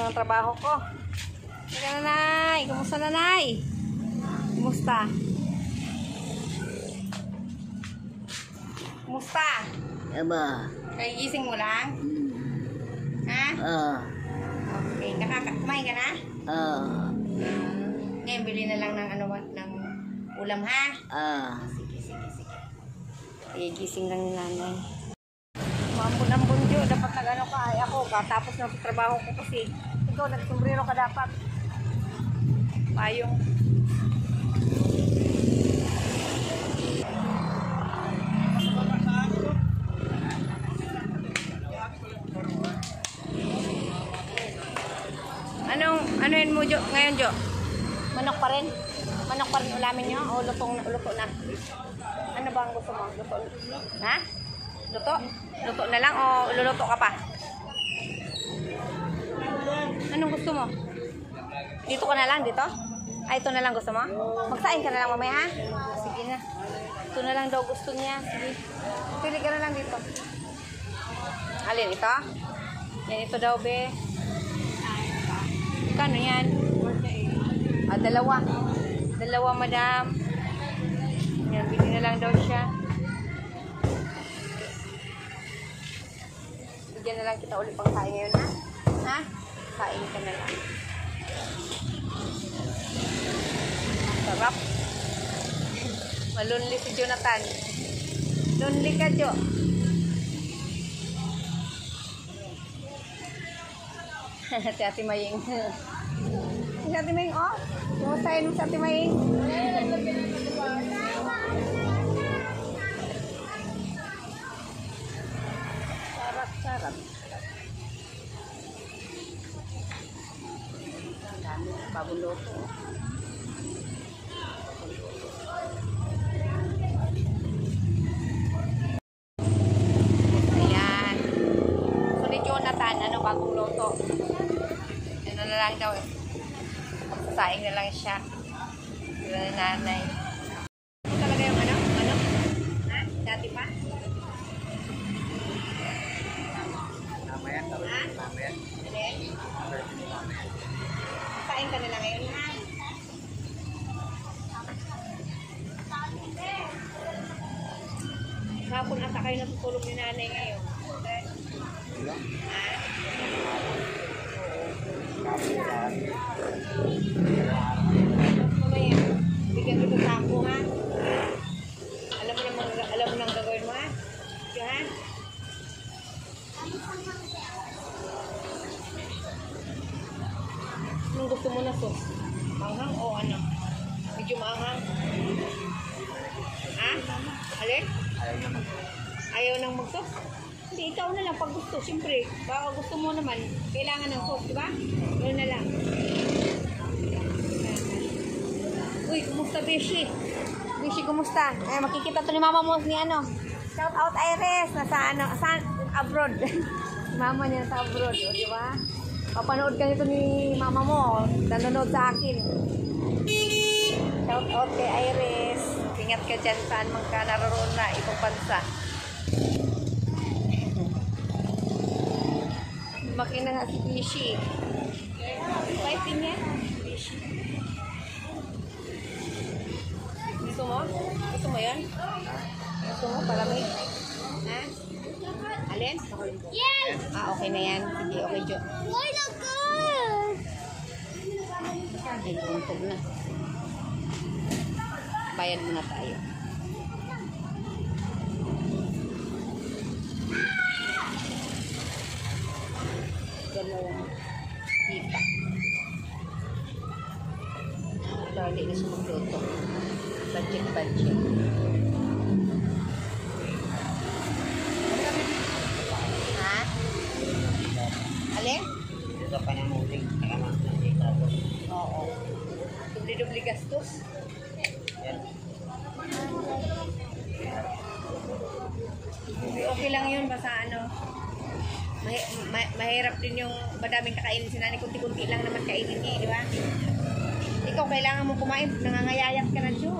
ng trabaho ko. Teka, nanay. Kumusta, nanay? Kumusta? Kumusta? Aba. Kagising mo lang? Ha? Okay. Kumain ka na? Ngayon, bili na lang ng ng ulam, ha? Sige. Gising lang ni nanay. Mambun-ambun yun. Dapat nag-ano ka. Ay ako, katapos ng trabaho ko kasi. Ikaw, nagsumbrero ka dapat. Payong. Ano yun mo, Jo? Ngayon, Jo? Manok pa rin? Manok pa rin ulamin nyo? O luto na? Ano ba ang gusto mo? Luto? Ha? Luto? Luto na lang o luluto ka pa? Anong gusto mo? Dito ka na lang, dito? Ay, ito na lang gusto mo? Magsain ka na lang mamaya, ha? Sige na. Ito na lang daw gusto niya. Sige. Pili ka na lang dito. Alin, ito? Yan, ito daw, be. Kano yan? Dalawa. Dalawa, madam. Yan, bili na lang daw siya. Bigyan na lang kita ulit pang kain ngayon, ha? Ha? Kain ka na lang. Sarap. Malunli si Jonathan. Lonely ka, Jo. Si Ate Maying. Si Ate Maying, oh. Kumustahin mo si Ate Maying. Sarap. Ang dami. Bagong loto. Ayan. So ni Jonathan, bagong loto. Ano na lang daw eh. Sasaing na lang siya. Sila na nanay. Ano talaga yung ano? Ano? Ha? Dati pa? Mamaya. Mamaya? Sasaing ka nila ngayon, ha? Hapon ata kayo natutulog ni nanay ngayon. Ha? Mamaya, bigyan ko sa ako, ha? Alam mo nang gagawin mo, ha? Ha? Anong gusto mo na sos? Manghang o ano? Medyo maanghang? Ha? Alin? Ayaw nang mag-sos? Hindi, ikaw na lang pag gusto. Siyempre, baka gusto mo naman, kailangan ng sauce, di ba? Yun na lang. Uy, kumusta, Beshi? Beshi, kumusta? Eh, makikita to ni mama mo ni ano. Shout out, Iris. Nasa ano, saan? Abroad. Mama niya nasa abroad, o, di ba? Papanood ka nito ni mama mo. Nanonood sa akin. Shout out kay Iris. Ingat ka dyan saan man ka naroon na itong bansa. Makina nga si Bishi. Fighting niya? Bishi. Gusto mo? Gusto mo yan? Gusto mo? Palamig? Ha? Alin? Yes! Okay na yan. Sige, okay, Jo. Why not good? Ay, buntog na. Bayad muna tayo. Dalawang hika. Ito, hindi na siya magluto. Budget. Ha? Alin? Dito pa ng muling. Oo. Dubli-dubli gastos. Okay lang yun, basta ano, mahirap din yung madaming kakainin si nanay, kunti-kunti lang naman kainin niya, di ba? Ikaw, kailangan mo kumain, nangangayayat ka na, Jo.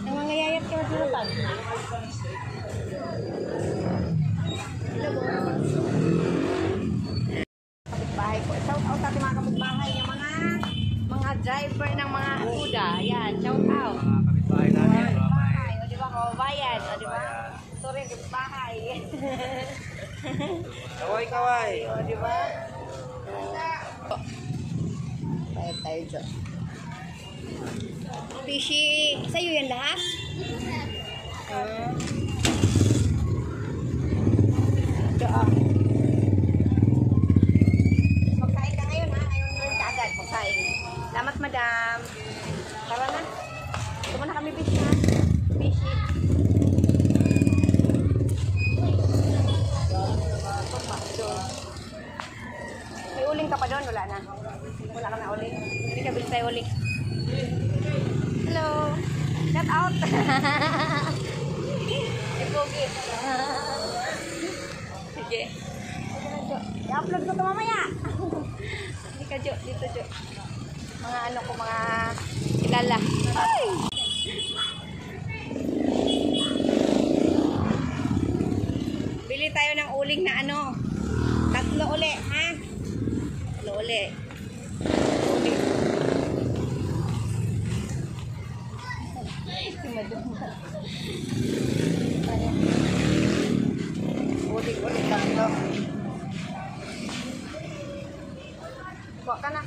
Nangangayayat ka na, Jo. Hello, kapitbahay ko. Shout out bahay. Kaway, kaway. O, di ba? Bayad tayo dyan. Fishy. Sa'yo yan lahat? Dyan. Magkain ka ngayon ha. Ngayon rin ka agad. Magkain. Salamat madam. Tara na. Ito muna kami fish ha. Fishy. May uling ka pa doon? Wala na. Wala ka na uling. Hindi ka bilis tayo uling. Hello. Shout out. Ipogi. Sige. I-upload ko ito mamaya. Hindi ka, Jo. Dito, Jo. Mga ano ko, mga kilala. Ay! Bili tayo ng uling na ano. 3 uli, ha? 3 uli. Uling. Uling lang to. Kuha ka na.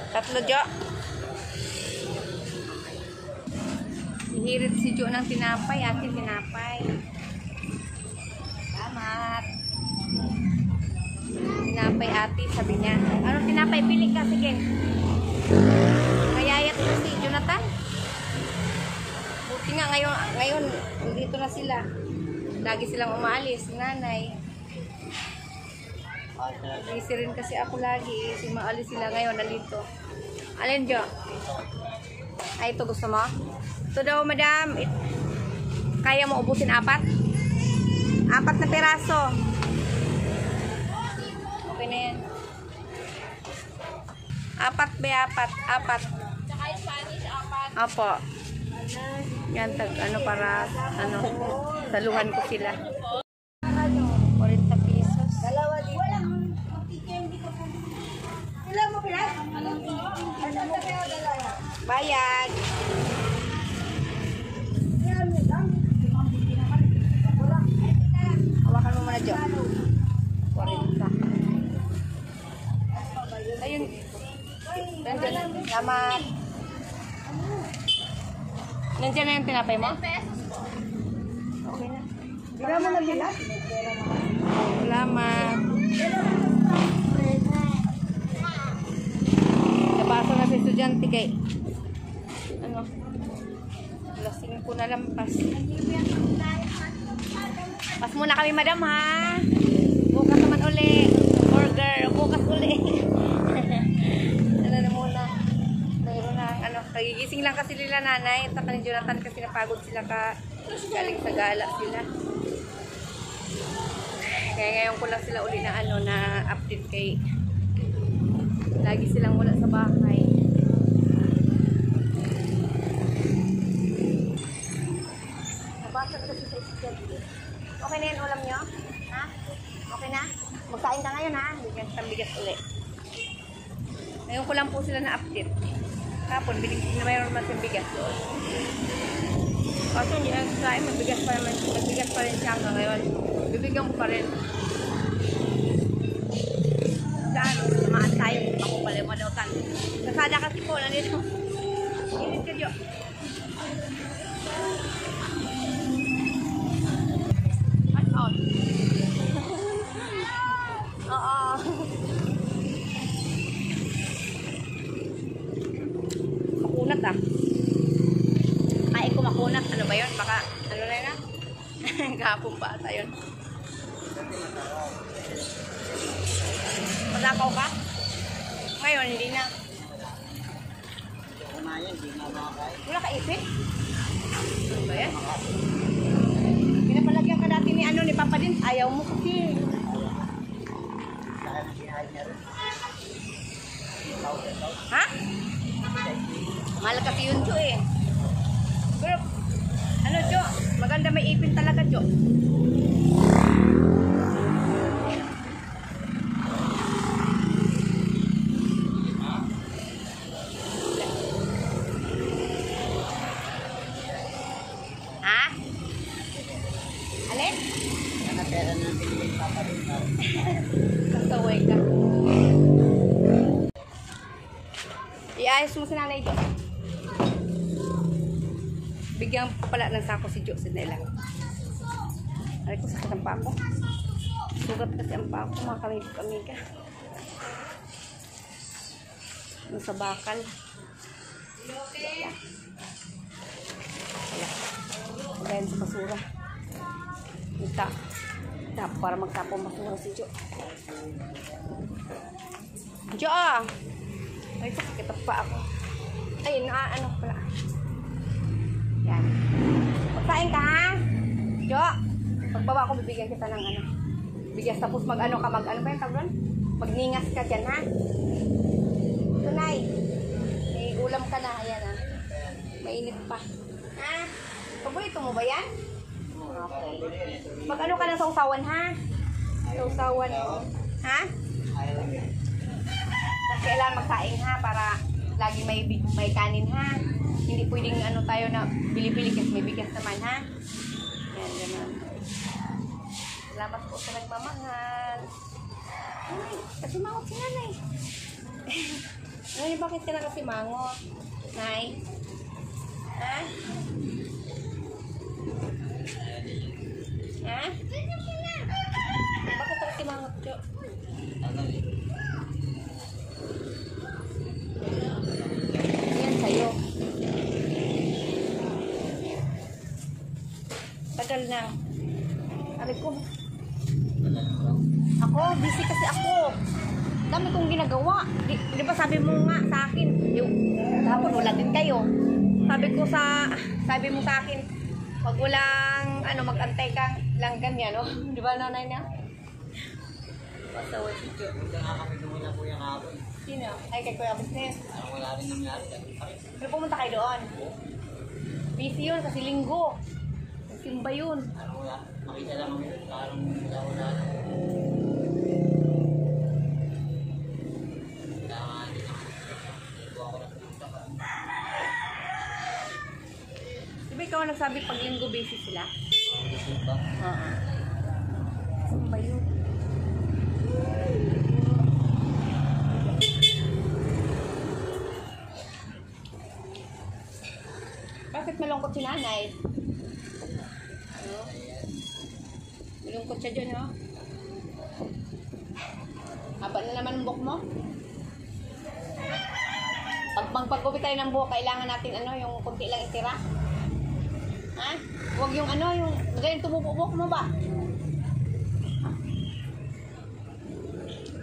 Tatlo, Jo. Hihirit si Jo ng tinapay. Ating tinapay. Salamat. Tinapay ate, sabi niya. Anong tinapay? Pili ka, sige. Kayayat ko si Jonathan. Buti nga ngayon, dito na sila. Lagi silang umaalis, nanay. Busy rin kasi ako lagi. Maalis sila ngayon, nalito. Alin, Jo? Ay, ito gusto mo? Ito daw, madam. Kaya mo ubusin 4? 4 na piraso. Okay na yan. 4 be, 4. Tsaka Spanish, 4. Opo. Yan, ano para, saluhan ko sila. 40 pesos. Dalawa dito. Walang hindi ko po. Ilan mo pila? Ano po? Ano mo kayo dalawa? Bayad. Hawakan mo muna, Jo. 40. Ayun. Salamat. Nandiyan na yung tinapay mo? 10 pesos po. Okay na. Wala mo na bilas? Salamat. Nabasa na si estudyante kay ano? Lasing ko na lampas. Pas muna kami, madam, ha? Bukas naman uli. Burger. Bukas uli. Ano na muna. Mayroon na, kagigising lang kasi nila nanay. At saka ni Jonathan kasi napagod sila galing sa gala sila. Kaya ngayon ko lang sila uli na na update kay lagi silang wala sa bahay. Nabasa ko kasi sa schedule. Okay na yan ulam nyo? Ha? Okay na? Magkain ka ngayon, ha? Bigyan sa bigas uli. Ngayon ko lang po sila na update. Kapon, na mayroon naman sa bigas doon. Kasi hindi lang sa akin, magbigas pa rin siya hanggang ngayon. Bibigyan ko pa rin. Dahil, samaan tayo kung ako pala yung madautan. Kasada kasi po, nandito. Init ka, Jo. Watch out. Oo. Makunat ah. Kain ko makunat. Ano ba yun? Baka, ano na yun ah? Gapong pa ata yun. Malakaw ka? Ngayon, hindi na. Kumain, hindi na makakain. Wala ka ipin? Ano ba yan? Pinapalagyan ka dati ni Papa din. Ayaw mo kasi. Saka na sinahay niya rin. Ha? Mahal kasi yun, Jo eh. Pero, Jo, maganda may ipin talaga, Jo. pera na pinigay papalit na. Kasaway ka. Iayos mo si nanay Jo. Bigyan pa pala ng sako si Jo sa nila. Aray ko, sakit ang pako. Sugat kasi ang pako, mga kamiga. Ano sa bakal. Wala. Dahil sa basura. Ita. Para magtapong basura si Jo. Jo! Ay, sakit ang pa ako. Ayun, ano pala. Yan. Magsain ka, ha? Jo! Pagbaba ko, bibigyan kita ng ano. Bigas, tapos mag-ano ka, mag-ano ba yung tawag doon? Magningas ka dyan, ha? Tunay. May ulam ka na, ayan, ha? Mainit pa. Ha? Paborito mo ba yan? Okay. Mag-ano ka na sa usawan, ha? Sa usawan, ha? Kasi kailangan magsaing, ha? Para lagi may kanin, ha? Hindi pwedeng ano tayo na bili-bili kasi may bigas naman, ha? Yan, gano'n. Salamat po sa nagmamahal. Ay, kasi mangot si nanay. Ay, bakit ka na kasi mangot? Nay? Ha? Ha? Bakit ka kasi mangot, Jo? Yan sa'yo. Tagal na. Sabi ko, ako, busy kasi ako. Dami kong ginagawa. Di ba sabi mo nga sa akin, yung hapon wala din kayo. Sabi mo sa akin, pag walang, ano, mag-antay kang lang ganyan, no? Di ba nanay niya? Pasaway si Jo. Punta nga kami doon na kuya kahapon. Sino? Ay, kay Kuya Business. Parang wala rin nangyari. Pero pumunta kayo doon. Busy yun kasi linggo. Simba yun. Parang wala. Makita lang kami. Parang wala. Diba ikaw ang nagsabi pag linggo busy sila? Oo. Simba yun. Bakit malungkot si nanay? Ano? Malungkot siya dyan, no? Haba na naman ang buhok mo? Pag magpagupit tayo ng buhok, kailangan natin ano, yung kunti lang itira? Ha? Huwag yung ano, yung ganyan tumubuhok mo ba?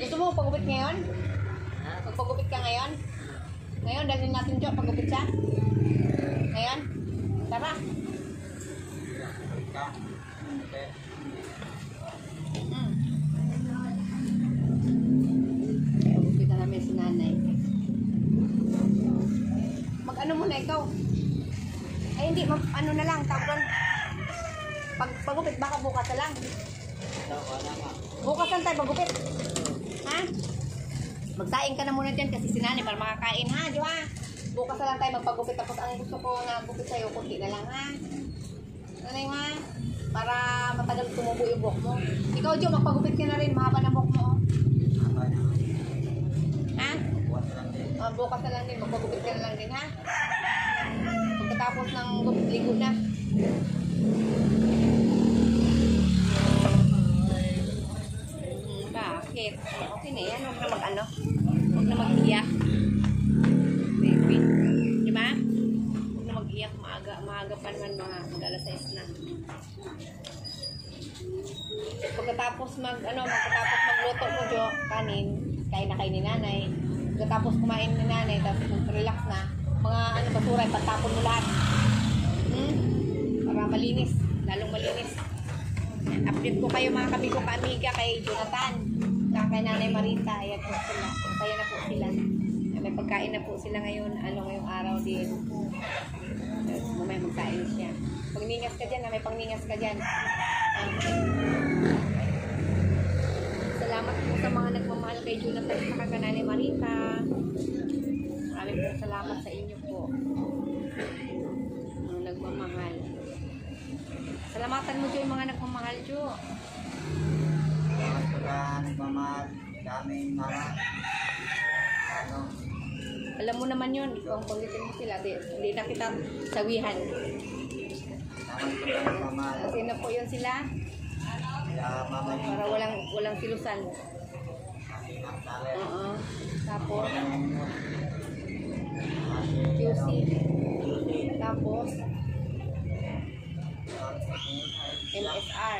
Gusto mo pagupit ngayon? Magpagupit ka ngayon? Ngayon, dalhin natin dyan, pagupit siya? Ngayon? Tara. Pagupit na namin si nanay. Mag-ano muna ikaw? Ay hindi, ano na lang, tawag. Pagupit, baka bukas na lang. Bukas lang tayo pagupit. Ha? Magsaing ka na muna dyan kasi si nanay para makakain, ha? Jo, ha? Bukas na lang tayo magpagupit. Tapos ang gusto ko na gupit sa'yo, kunti na lang, ha? Nanay, ha? Para matagal tumubo yung buhok mo. Ikaw, Jo, magpagupit ka na rin. Mahaba na buhok mo, oh. Ha? Bukas na lang din. Magpagupit ka na lang din, ha? Pagkatapos ng ligo na. Bakit? Okay na yan. Huwag na mag-ano. Huwag na mag-iyak. Baby. Di ba? Huwag na mag-iyak. Maaga pa naman mga mag-alas 6 na. Pagkatapos magluto mo, Jo, kanin, kain na kayo ni nanay. Pagkatapos kumain ni nanay, tapos mag-relax na, mga basura, ipatapon mo lahat. Para malinis, lalong malinis. Update ko kayo mga kabigo ka-amiga kay Jonathan, kay Nanay Marita. Ayan po sila. Kaya na po sila. May pagkain na po sila ngayon, ngayong araw din. May magkain siya. Pagningas ka dyan, may pangningas ka dyan. Salamat po sa mga nagmamahal kay Jonathan at kay Nanay Marita. Maraming po salamat sa inyo po. Mga nagmamahal. Salamatan mo, Jo, yung mga nagmamahal, Jo. nagmamahal sa aming mama. Ano, Alam mo naman yun, kung kulitin mo sila, hindi na kita sawihan. naman po ang nagmamahal. Kasi na po yun sila, Kaya mama niyo para walang silusan. nagsabi. Oo. Tapos, Kasi, QC. QC. Tapos, MSR.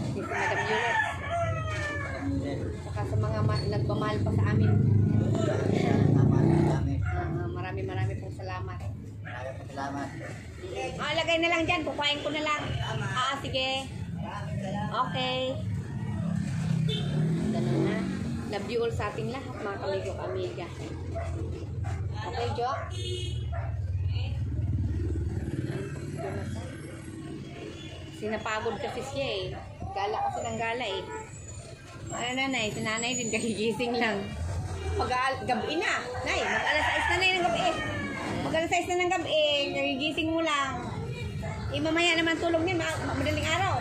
Si Madam Yulet. Saka sa mga nagmamahal pa sa amin. Marami pong salamat. Salamat. Lagay na lang dyan. Kukuhain ko na lang. Sige. Okay. Ganun na. Love you all sa ating lahat, mga kamigo amiga. Okay, Jo? Sinapagod kasi siya eh. Gala kasi ng gala eh. Ano nanay? Si nanay din kagigising lang. Gabi na. Nay, mag-alas 6 na nay ng gabi. Mag-alas 6 na ng gabi. Kagigising mo lang. Mamaya naman tulog niyan. Madaling araw.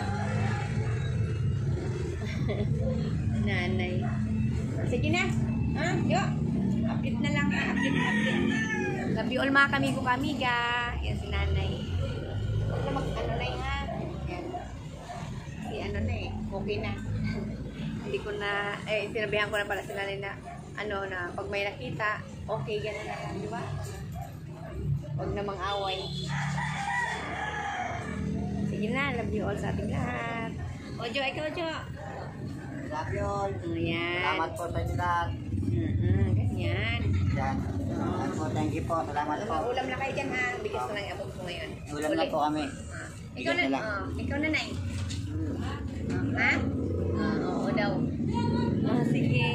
Nanay. Sige na. Ha? Yo. Update na lang ha. Update. Love you all mga kamigo kamiga. Yan si nanay. Huwag na mag-ano na ha. Yan. Si ano na eh. Okay na. Hindi ko na, sinabihan ko na pala si nanay na, na pag may nakita, okay, gano'n na lang, di ba? Huwag na mang-away. Sige na, love you all sa ating lahat. Jo, ikaw, Jo. Love you all. Ayan. Salamat po sa inyo lahat. Ganyan. Yan. Ano po, thank you po. Salamat po. Ulam na kayo dyan ha. Bigis ko lang yung abog ko ngayon. Ulam na po kami. Ikaw na, Bigas na lang. ikaw na, Nay. Ha? Oo daw. Sige.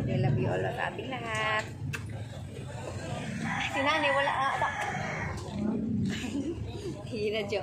Okay, love you all sa ating lahat. Si nanay, wala. Hira, Jo.